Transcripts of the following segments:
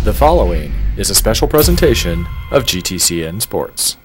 The following is a special presentation of GTCN Sports.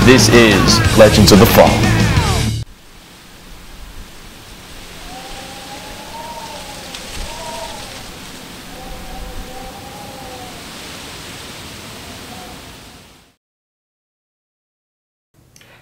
This is Legends of the Fall.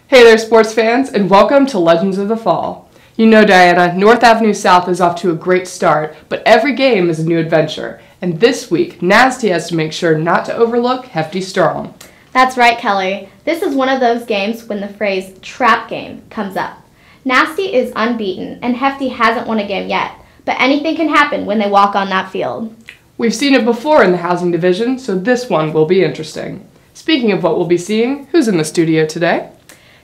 Hey there, sports fans, and welcome to Legends of the Fall. You know, Diana, North Avenue South is off to a great start, but every game is a new adventure. And this week, Nasty has to make sure not to overlook Hefty Strong. That's right, Kelly. This is one of those games when the phrase trap game comes up. Nasty is unbeaten, and Hefty hasn't won a game yet, but anything can happen when they walk on that field. We've seen it before in the housing division, so this one will be interesting. Speaking of what we'll be seeing, who's in the studio today?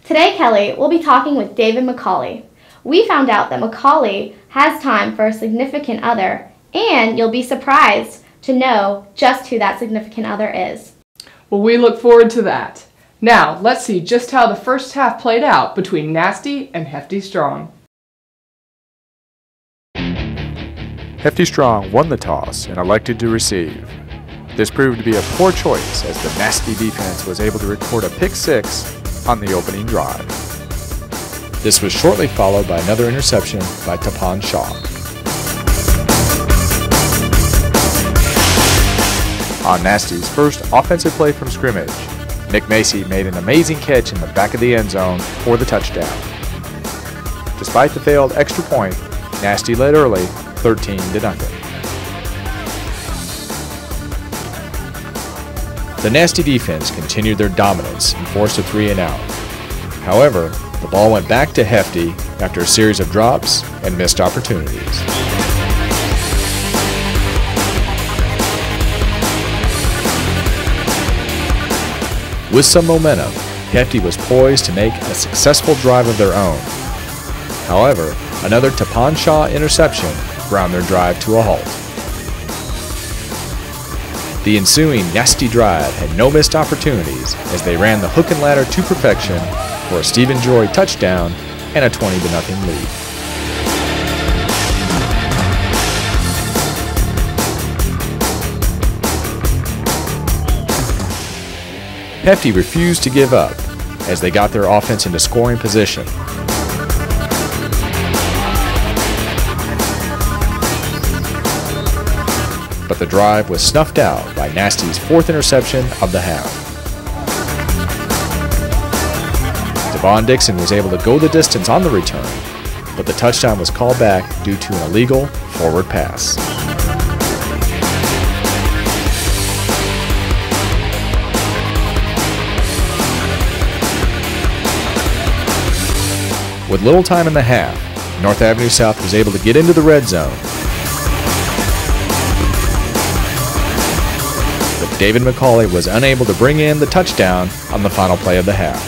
Today, Kelly, we'll be talking with David McCauley. We found out that McCauley has time for a significant other, and you'll be surprised to know just who that significant other is. Well, we look forward to that. Now, let's see just how the first half played out between Nasty and Hefty Strong. Hefty Strong won the toss and elected to receive. This proved to be a poor choice as the Nasty defense was able to record a pick six on the opening drive. This was shortly followed by another interception by Tapan Shaw. On Nasty's first offensive play from scrimmage, Nick Macy made an amazing catch in the back of the end zone for the touchdown. Despite the failed extra point, Nasty led early, 13-0. The Nasty defense continued their dominance and forced a 3-and-out. However, the ball went back to Hefty after a series of drops and missed opportunities. With some momentum, Hefty was poised to make a successful drive of their own. However, another Tapan Shaw interception ground their drive to a halt. The ensuing Nasty drive had no missed opportunities as they ran the hook and ladder to perfection for a Stephen Joy touchdown and a 20-0 lead. Hefty refused to give up as they got their offense into scoring position. But the drive was snuffed out by Nasty's fourth interception of the half. Devon Dixon was able to go the distance on the return, but the touchdown was called back due to an illegal forward pass. With little time in the half, North Avenue South was able to get into the red zone. But David McCauley was unable to bring in the touchdown on the final play of the half.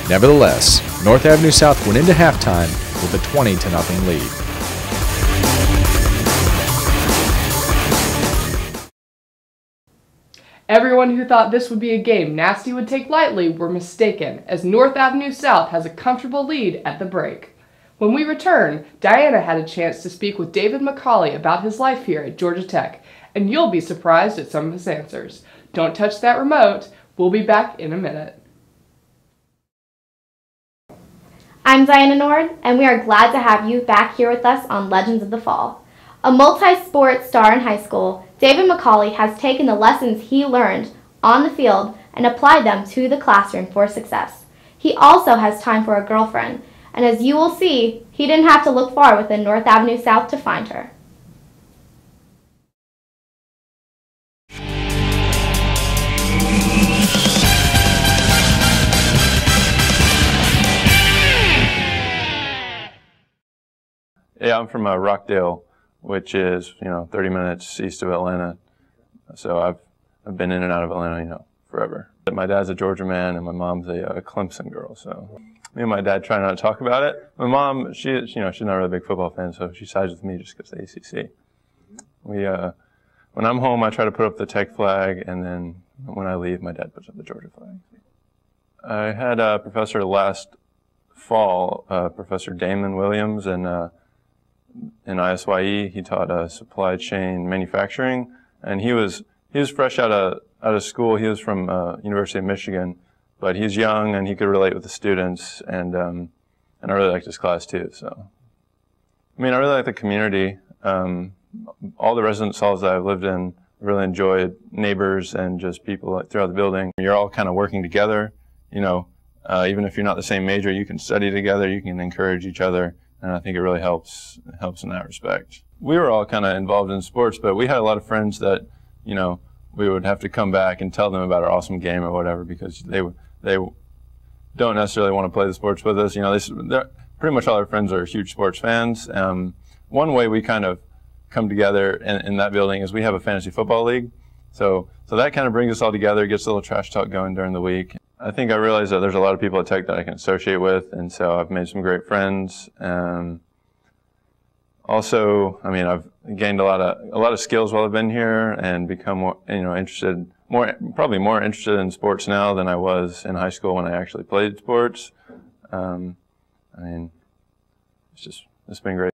Nevertheless, North Avenue South went into halftime with a 20-0 lead. Everyone who thought this would be a game Nasty would take lightly were mistaken, as North Avenue South has a comfortable lead at the break. When we return, Diana had a chance to speak with David McCauley about his life here at Georgia Tech, and you'll be surprised at some of his answers. Don't touch that remote. We'll be back in a minute. I'm Diana Nord, and we are glad to have you back here with us on Legends of the Fall. A multi-sport star in high school, David McCauley has taken the lessons he learned on the field and applied them to the classroom for success. He also has time for a girlfriend, and as you will see, he didn't have to look far within North Avenue South to find her. Yeah, I'm from Rockdale, which is 30 minutes east of Atlanta. So I've been in and out of Atlanta forever. My dad's a Georgia man, and my mom's a Clemson girl. So me and my dad try not to talk about it. My mom, she's not really a big football fan, so she sides with me just because of the ACC. When I'm home, I try to put up the Tech flag, and then when I leave, my dad puts up the Georgia flag. I had a professor last fall, Professor Damon Williams, and in ISYE, he taught supply chain manufacturing, and he was fresh out of school. He was from University of Michigan, but he's young and he could relate with the students, and I really liked his class too. So, I really like the community. All the residence halls that I've lived in, really enjoyed neighbors and just people throughout the building. You're all kind of working together. Even if you're not the same major, you can study together. You can encourage each other. And I think it really helps in that respect. We were all kind of involved in sports, but we had a lot of friends that, we would have to come back and tell them about our awesome game or whatever, because they don't necessarily want to play the sports with us. Pretty much all our friends are huge sports fans. One way we kind of come together in that building is we have a fantasy football league. So that kind of brings us all together, gets a little trash talk going during the week. I think I realized that there's a lot of people at Tech that I can associate with, and so I've made some great friends. Also, I've gained a lot of skills while I've been here, and become more probably more interested in sports now than I was in high school when I actually played sports. It's been great.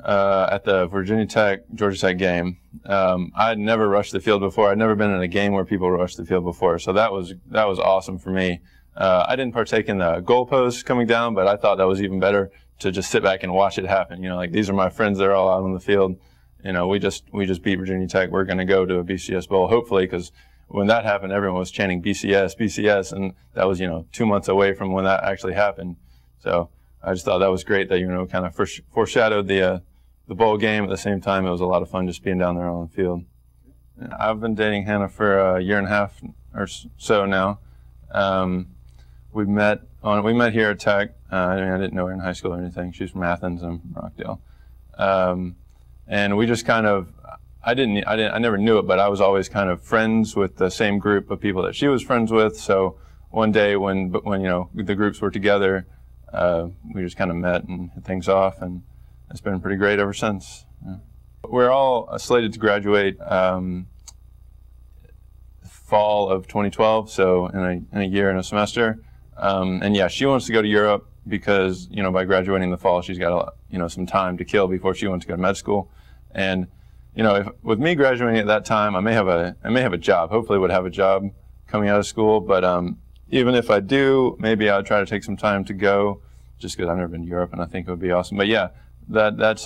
At the Virginia Tech, Georgia Tech game, I had never rushed the field before. I'd never been in a game where people rushed the field before, so that was awesome for me. I didn't partake in the goalposts coming down, but I thought that was even better to just sit back and watch it happen. These are my friends; they're all out on the field. We just beat Virginia Tech. We're going to go to a BCS bowl, hopefully, because when that happened, everyone was chanting BCS, BCS, and that was 2 months away from when that actually happened. So I just thought that was great that, kind of foreshadowed the bowl game. At the same time, it was a lot of fun just being down there on the field. I've been dating Hannah for a year and a half or so now. We met here at Tech. I didn't know her in high school or anything. She's from Athens. I'm from Rockdale. And we just kind of, I never knew it, but I was always kind of friends with the same group of people that she was friends with. So one day when the groups were together, we just kind of met and hit things off, and it's been pretty great ever since. Yeah. We're all slated to graduate fall of 2012, so in a year and a semester. And yeah, she wants to go to Europe because by graduating in the fall, she's got some time to kill before she wants to go to med school. And with me graduating at that time, I may have a job. Hopefully, would have a job coming out of school, but even if I do, maybe I'll try to take some time to go, just because I've never been to Europe, and I think it would be awesome. But yeah, that's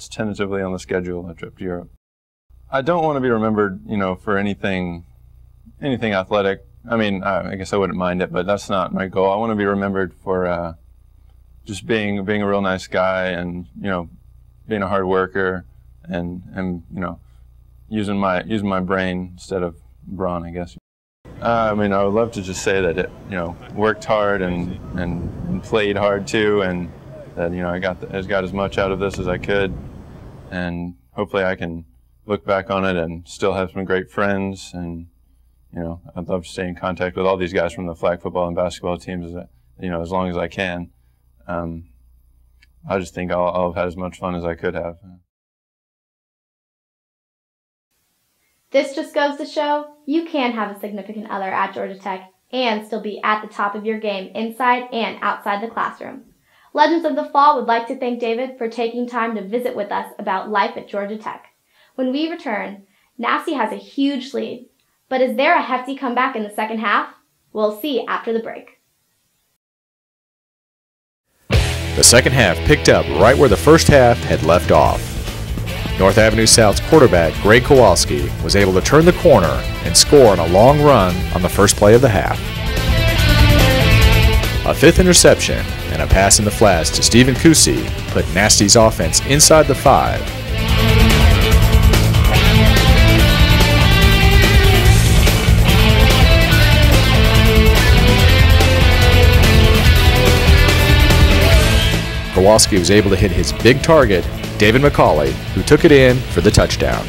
tentatively on the schedule, a trip to Europe. I don't want to be remembered, for anything athletic. I guess I wouldn't mind it, but that's not my goal. I want to be remembered for just being a real nice guy, and being a hard worker, and using my brain instead of brawn, I guess. I would love to just say that it, worked hard and played hard too, and that I got as much out of this as I could, and hopefully I can look back on it and still have some great friends, and I'd love to stay in contact with all these guys from the flag football and basketball teams as long as I can. I just think I'll have had as much fun as I could have. This just goes to show you can have a significant other at Georgia Tech and still be at the top of your game inside and outside the classroom. Legends of the Fall would like to thank David for taking time to visit with us about life at Georgia Tech. When we return, Nasty has a huge lead, but is there a hefty comeback in the second half? We'll see after the break. The second half picked up right where the first half had left off. North Avenue South's quarterback, Greg Kowalski, was able to turn the corner and score on a long run on the first play of the half. A fifth interception and a pass in the flats to Stephen Kusi put Nasty's offense inside the 5. Kowalski was able to hit his big target, David McCauley, who took it in for the touchdown.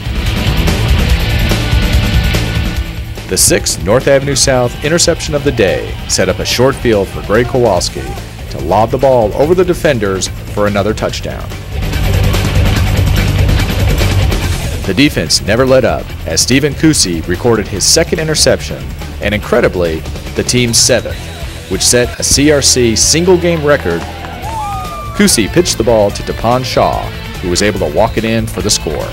The 6th North Avenue South interception of the day set up a short field for Greg Kowalski to lob the ball over the defenders for another touchdown. The defense never let up as Stephen Kusi recorded his second interception and, incredibly, the team's 7th, which set a CRC single-game record. Kusi pitched the ball to DePon Shaw, who was able to walk it in for the score.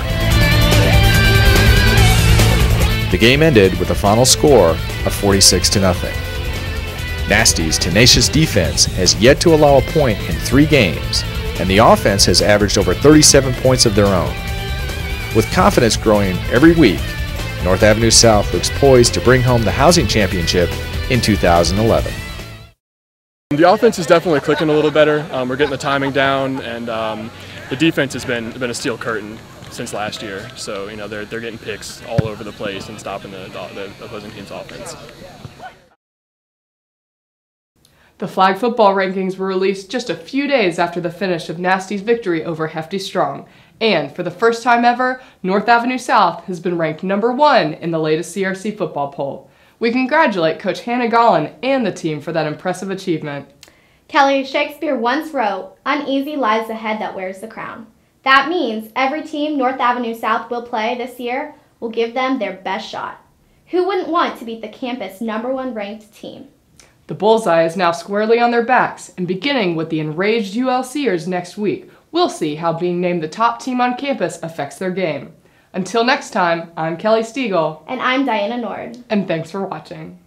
The game ended with a final score of 46-0. Nasty's tenacious defense has yet to allow a point in 3 games, and the offense has averaged over 37 points of their own. With confidence growing every week, North Avenue South looks poised to bring home the housing championship in 2011. The offense is definitely clicking a little better. We're getting the timing down, and the defense has been a steel curtain since last year. So they're getting picks all over the place and stopping the opposing team's offense. The flag football rankings were released just a few days after the finish of Nasty's victory over Hefty Strong, and for the first time ever, North Avenue South has been ranked #1 in the latest CRC football poll. We congratulate Coach Hannah Gollin and the team for that impressive achievement. Kelly, Shakespeare once wrote, "Uneasy lies the head that wears the crown." That means every team North Avenue South will play this year will give them their best shot. Who wouldn't want to beat the campus #1 ranked team? The bullseye is now squarely on their backs, and beginning with the enraged ULCers next week, we'll see how being named the top team on campus affects their game. Until next time, I'm Kelly Stiegel. And I'm Diana Nord. And thanks for watching.